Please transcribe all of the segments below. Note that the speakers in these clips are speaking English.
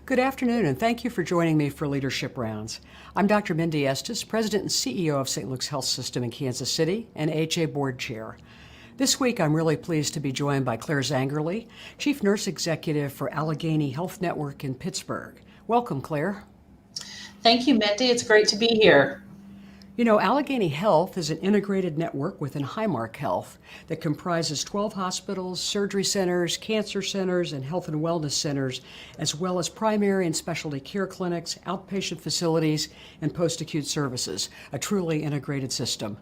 Good afternoon, and thank you for joining me for Leadership Rounds. I'm Dr. Mindy Estes, President and CEO of St. Luke's Health System in Kansas City and AHA Board Chair. This week, I'm really pleased to be joined by Claire Zangerle, Chief Nurse Executive for Allegheny Health Network in Pittsburgh. Welcome, Claire. Thank you, Mindy. It's great to be here. You know, Allegheny Health is an integrated network within Highmark Health that comprises 12 hospitals, surgery centers, cancer centers, and health and wellness centers, as well as primary and specialty care clinics, outpatient facilities, and post-acute services, a truly integrated system.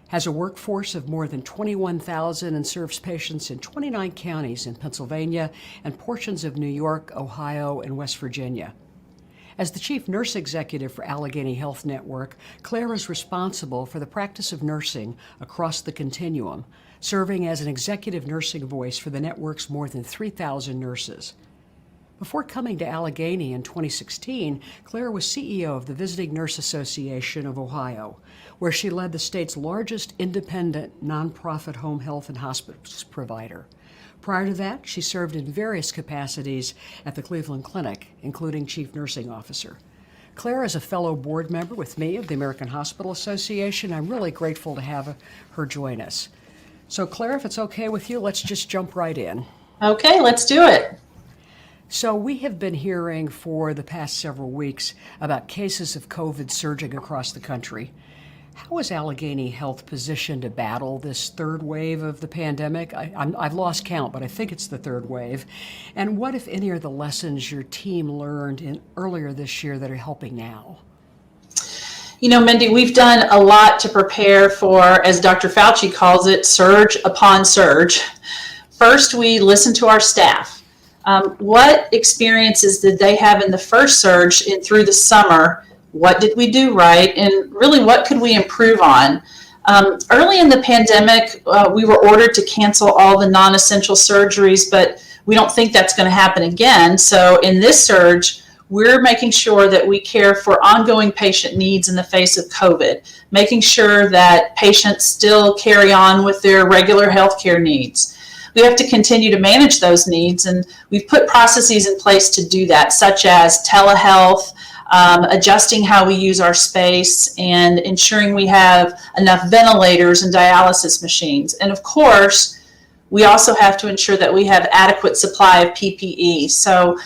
Has a workforce of more than 21,000 and serves patients in 29 counties in Pennsylvania and portions of New York, Ohio, and West Virginia. As the Chief Nurse Executive for Allegheny Health Network, Claire is responsible for the practice of nursing across the continuum, serving as an executive nursing voice for the network's more than 3,000 nurses. Before coming to Allegheny in 2016, Claire was CEO of the Visiting Nurse Association of Ohio, where she led the state's largest independent nonprofit home health and hospice provider. Prior to that, she served in various capacities at the Cleveland Clinic, including Chief Nursing Officer. Claire is a fellow board member with me of the American Hospital Association. I'm really grateful to have her join us. So Claire, if it's okay with you, let's just jump right in. Okay, let's do it. So we have been hearing for the past several weeks about cases of COVID surging across the country. How is Allegheny Health positioned to battle this third wave of the pandemic? I've lost count, but I think it's the third wave. And what, if any, are the lessons your team learned earlier this year that are helping now? You know, Mindy, we've done a lot to prepare for, as Dr. Fauci calls it, surge upon surge. First, we listened to our staff. What experiences did they have in the first surge and through the summer? What did we do right? And really, what could we improve on? Early in the pandemic, we were ordered to cancel all the non-essential surgeries, but we don't think that's going to happen again. So in this surge, we're making sure that we care for ongoing patient needs in the face of COVID, making sure that patients still carry on with their regular healthcare needs. We have to continue to manage those needs, and we've put processes in place to do that, such as telehealth, adjusting how we use our space, and ensuring we have enough ventilators and dialysis machines. And of course, we also have to ensure that we have adequate supply of PPE. So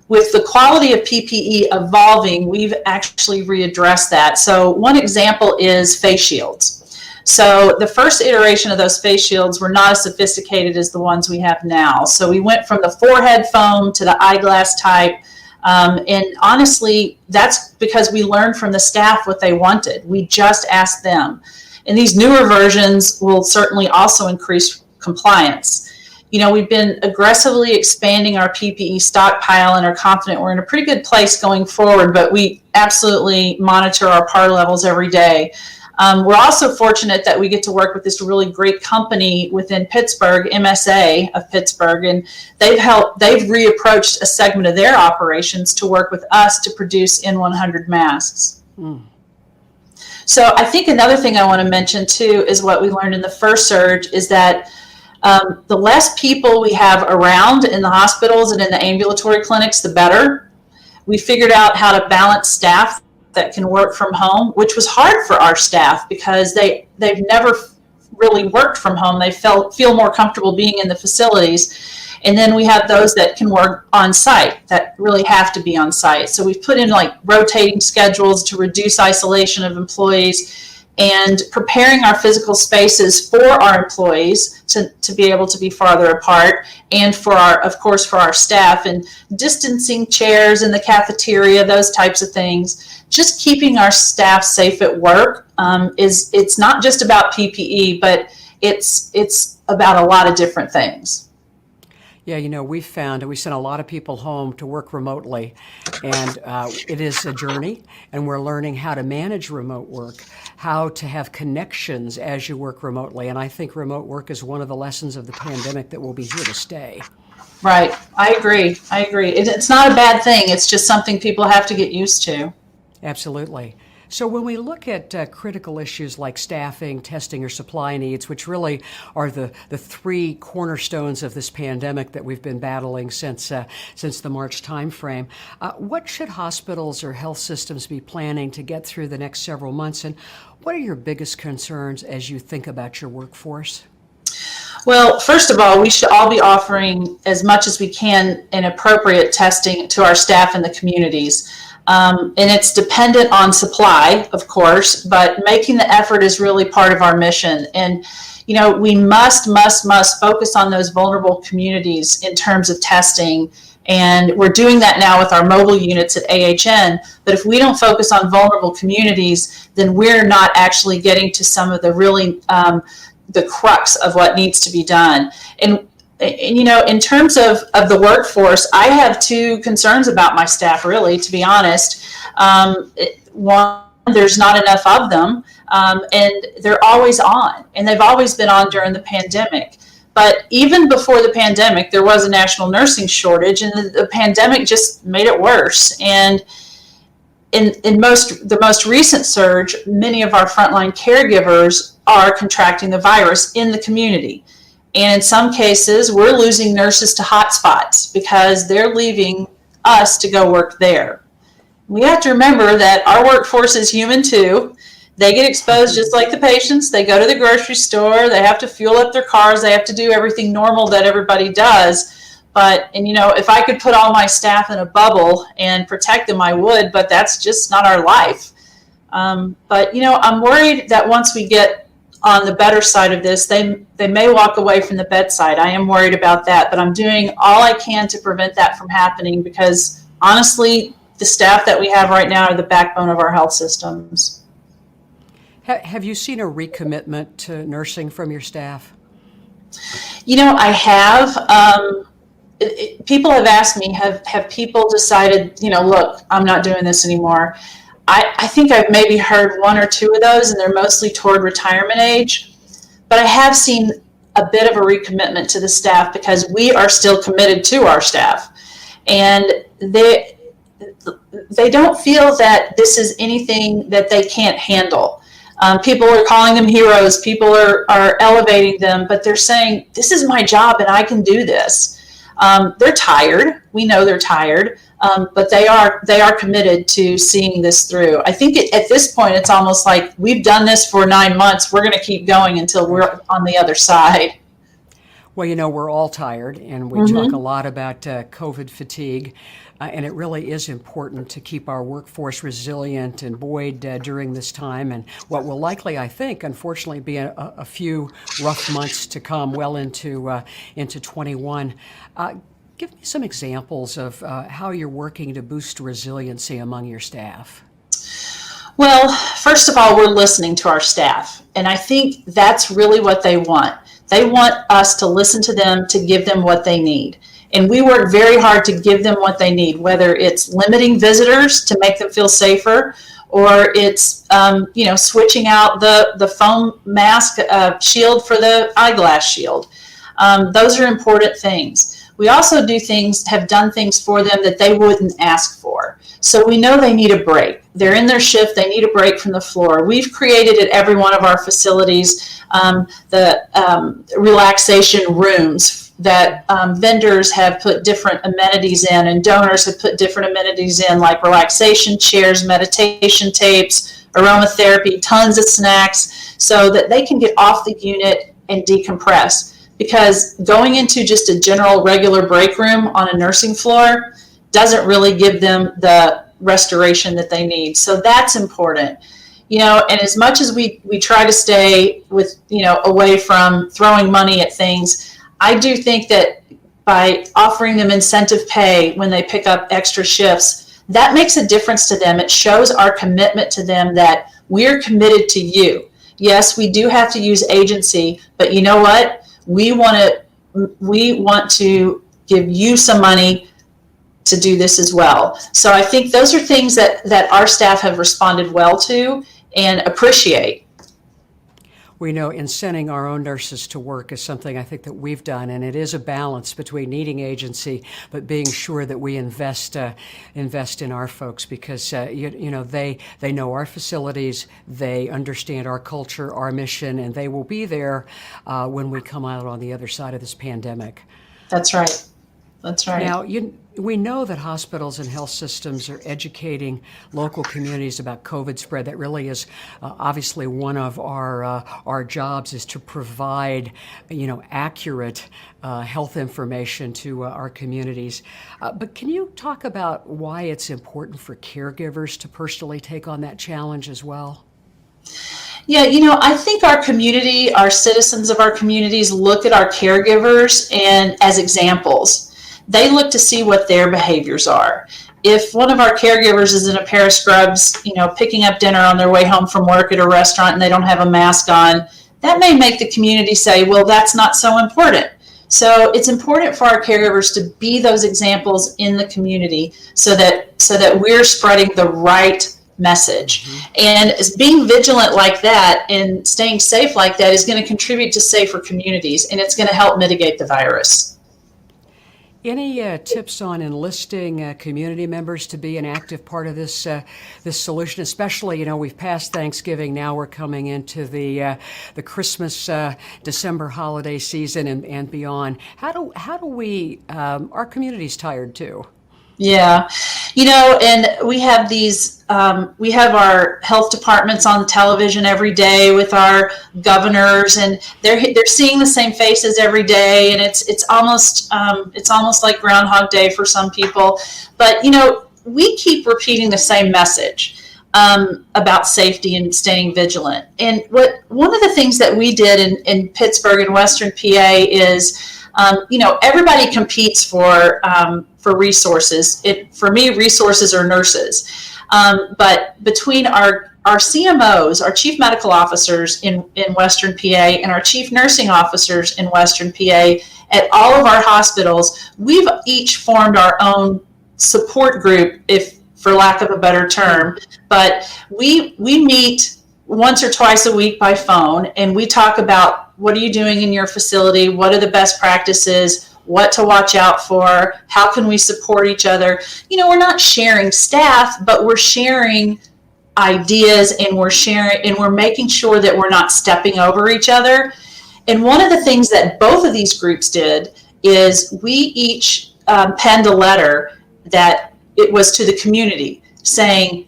with the quality of PPE evolving, we've actually readdressed that. So one example is face shields. So the first iteration of those face shields were not as sophisticated as the ones we have now. So we went from the forehead foam to the eyeglass type. And honestly, that's because we learned from the staff what they wanted. We just asked them. And these newer versions will certainly also increase compliance. You know, we've been aggressively expanding our PPE stockpile and are confident we're in a pretty good place going forward, but we absolutely monitor our PAR levels every day. We're also fortunate that we get to work with this really great company within Pittsburgh, MSA of Pittsburgh, and they've reapproached a segment of their operations to work with us to produce N100 masks. So I think another thing I want to mention too is what we learned in the first surge is that the less people we have around in the hospitals and in the ambulatory clinics, the better. We figured out how to balance staff that can work from home, which was hard for our staff because they've never really worked from home. They feel more comfortable being in the facilities. And then we have those that can work on site that really have to be on site. So we've put in like rotating schedules to reduce isolation of employees and preparing our physical spaces for our employees to be able to be farther apart, and for our staff, and distancing chairs in the cafeteria, those types of things. Just keeping our staff safe at work it's not just about PPE, but it's about a lot of different things. Yeah, you know, we found we sent a lot of people home to work remotely, and it is a journey, and we're learning how to manage remote work, how to have connections as you work remotely, and I think remote work is one of the lessons of the pandemic that will be here to stay. Right, I agree. It's not a bad thing, it's just something people have to get used to. Absolutely. So when we look at critical issues like staffing, testing, or supply needs, which really are the three cornerstones of this pandemic that we've been battling since the March timeframe, what should hospitals or health systems be planning to get through the next several months, and what are your biggest concerns as you think about your workforce? Well, first of all, we should all be offering as much as we can in appropriate testing to our staff in the communities. And it's dependent on supply, of course, but making the effort is really part of our mission. And, you know, we must focus on those vulnerable communities in terms of testing. And we're doing that now with our mobile units at AHN. But if we don't focus on vulnerable communities, then we're not actually getting to some of the really the crux of what needs to be done. And you know, in terms of the workforce, I have two concerns about my staff, really, to be honest. One, there's not enough of them, and they're always on, and they've always been on during the pandemic. But even before the pandemic, there was a national nursing shortage, and the pandemic just made it worse. And in the most recent surge, many of our frontline caregivers are contracting the virus in the community. And in some cases, we're losing nurses to hotspots because they're leaving us to go work there. We have to remember that our workforce is human too. They get exposed just like the patients. They go to the grocery store. They have to fuel up their cars. They have to do everything normal that everybody does. And you know, if I could put all my staff in a bubble and protect them, I would, but that's just not our life. But you know, I'm worried that once we get on the better side of this, they may walk away from the bedside. I am worried about that, but I'm doing all I can to prevent that from happening because honestly, the staff that we have right now are the backbone of our health systems. Have you seen a recommitment to nursing from your staff? You know, I have. People have asked me, have people decided, you know, look, I'm not doing this anymore? I think I've maybe heard one or two of those, and they're mostly toward retirement age. But I have seen a bit of a recommitment to the staff because we are still committed to our staff. And they don't feel that this is anything that they can't handle. People are calling them heroes. People are elevating them, but they're saying, this is my job and I can do this. They're tired. We know they're tired, but they are committed to seeing this through. I think at this point, it's almost like we've done this for 9 months. We're going to keep going until we're on the other side. Well, you know, we're all tired, and we talk a lot about COVID fatigue, and it really is important to keep our workforce resilient and buoyed during this time, and what will likely, I think, unfortunately, be a few rough months to come, well into 21. Give me some examples of how you're working to boost resiliency among your staff. Well, first of all, we're listening to our staff, and I think that's really what they want. They want us to listen to them, to give them what they need. And we work very hard to give them what they need, whether it's limiting visitors to make them feel safer, or it's switching out the foam mask shield for the eyeglass shield. Those are important things. We also have done things for them that they wouldn't ask for. So we know they need a break. They're in their shift, they need a break from the floor. We've created at every one of our facilities the relaxation rooms that vendors have put different amenities in, and donors have put different amenities in, like relaxation chairs, meditation tapes, aromatherapy, tons of snacks, so that they can get off the unit and decompress. Because going into just a general regular break room on a nursing floor doesn't really give them the restoration that they need. So that's important. You know, and as much as we try to stay away from throwing money at things, I do think that by offering them incentive pay when they pick up extra shifts, that makes a difference to them. It shows our commitment to them that we're committed to you. Yes, we do have to use agency, but you know what? We want to give you some money to do this as well. So I think those are things that our staff have responded well to and appreciate. we know in sending our own nurses to work is something I think that we've done, and it is a balance between needing agency but being sure that we invest in our folks, because they know our facilities, they understand our culture, our mission, and they will be there when we come out on the other side of this pandemic. That's right. That's right. Now, we know that hospitals and health systems are educating local communities about COVID spread. That really is obviously one of our jobs, is to provide, accurate health information to our communities. But can you talk about why it's important for caregivers to personally take on that challenge as well? Yeah, I think our community, our citizens of our communities look at our caregivers and as examples. They look to see what their behaviors are. If one of our caregivers is in a pair of scrubs, picking up dinner on their way home from work at a restaurant and they don't have a mask on, that may make the community say, well, that's not so important. So it's important for our caregivers to be those examples in the community so that we're spreading the right message. And being vigilant like that and staying safe like that is going to contribute to safer communities, and it's going to help mitigate the virus. Any tips on enlisting community members to be an active part of this solution? Especially, we've passed Thanksgiving. Now we're coming into the Christmas, December holiday season and beyond. How do we? Our community's tired too. Yeah, and we have we have our health departments on television every day with our governors, and they're seeing the same faces every day, and it's almost like Groundhog Day for some people. But we keep repeating the same message about safety and staying vigilant. And one of the things that we did in Pittsburgh and Western PA is, everybody competes for resources. For me, resources are nurses. But between our CMOs, our chief medical officers in Western PA, and our chief nursing officers in Western PA, at all of our hospitals, we've each formed our own support group, if for lack of a better term. But we meet once or twice a week by phone, and we talk about, what are you doing in your facility? What are the best practices? What to watch out for? How can we support each other? We're not sharing staff, but we're sharing ideas, and we're making sure that we're not stepping over each other. And one of the things that both of these groups did is we each penned a letter that it was to the community saying,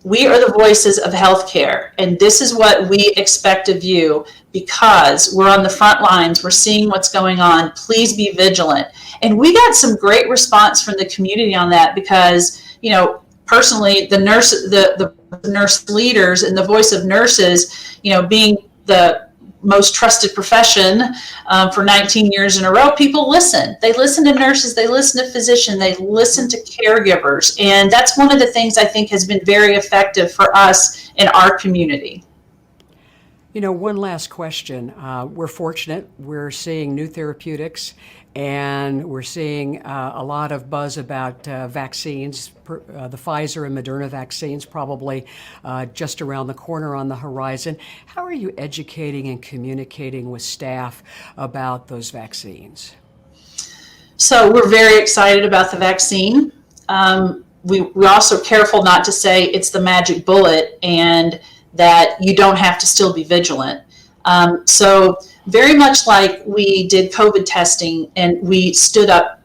we are the voices of healthcare, and this is what we expect of you, because we're on the front lines. We're seeing what's going on. Please be vigilant. And we got some great response from the community on that, because, personally, the nurse leaders and the voice of nurses, being the most trusted profession for 19 years in a row, people listen. They listen to nurses, they listen to physicians, they listen to caregivers. And that's one of the things I think has been very effective for us in our community. One last question. We're fortunate. We're seeing new therapeutics, and we're seeing a lot of buzz about vaccines. The Pfizer and Moderna vaccines probably just around the corner on the horizon. How are you educating and communicating with staff about those vaccines? So we're very excited about the vaccine. We're also careful not to say it's the magic bullet and that you don't have to still be vigilant. So very much like we did COVID testing, and we stood up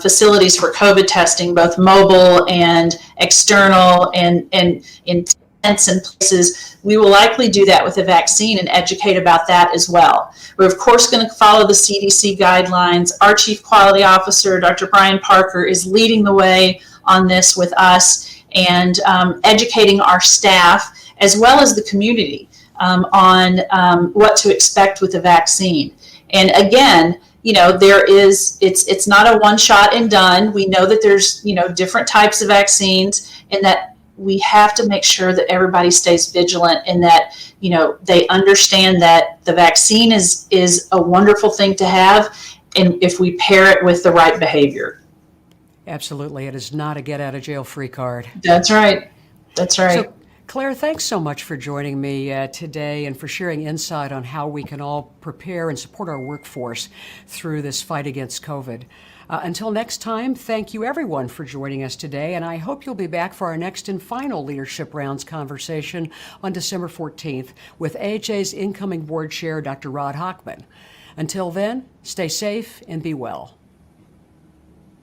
facilities for COVID testing, both mobile and external and in tents and places, we will likely do that with a vaccine and educate about that as well. We're of course going to follow the CDC guidelines. Our Chief Quality Officer, Dr. Brian Parker, is leading the way on this with us, and educating our staff as well as the community on what to expect with the vaccine. And again, it's not a one shot and done. We know that there's, different types of vaccines, and that we have to make sure that everybody stays vigilant, and that, they understand that the vaccine is a wonderful thing to have, and if we pair it with the right behavior. Absolutely. It is not a get out of jail free card. That's right. That's right. So, Claire, thanks so much for joining me today and for sharing insight on how we can all prepare and support our workforce through this fight against COVID. Until next time, thank you everyone for joining us today, and I hope you'll be back for our next and final Leadership Rounds conversation on December 14th with AHA's incoming board chair, Dr. Rod Hochman. Until then, stay safe and be well.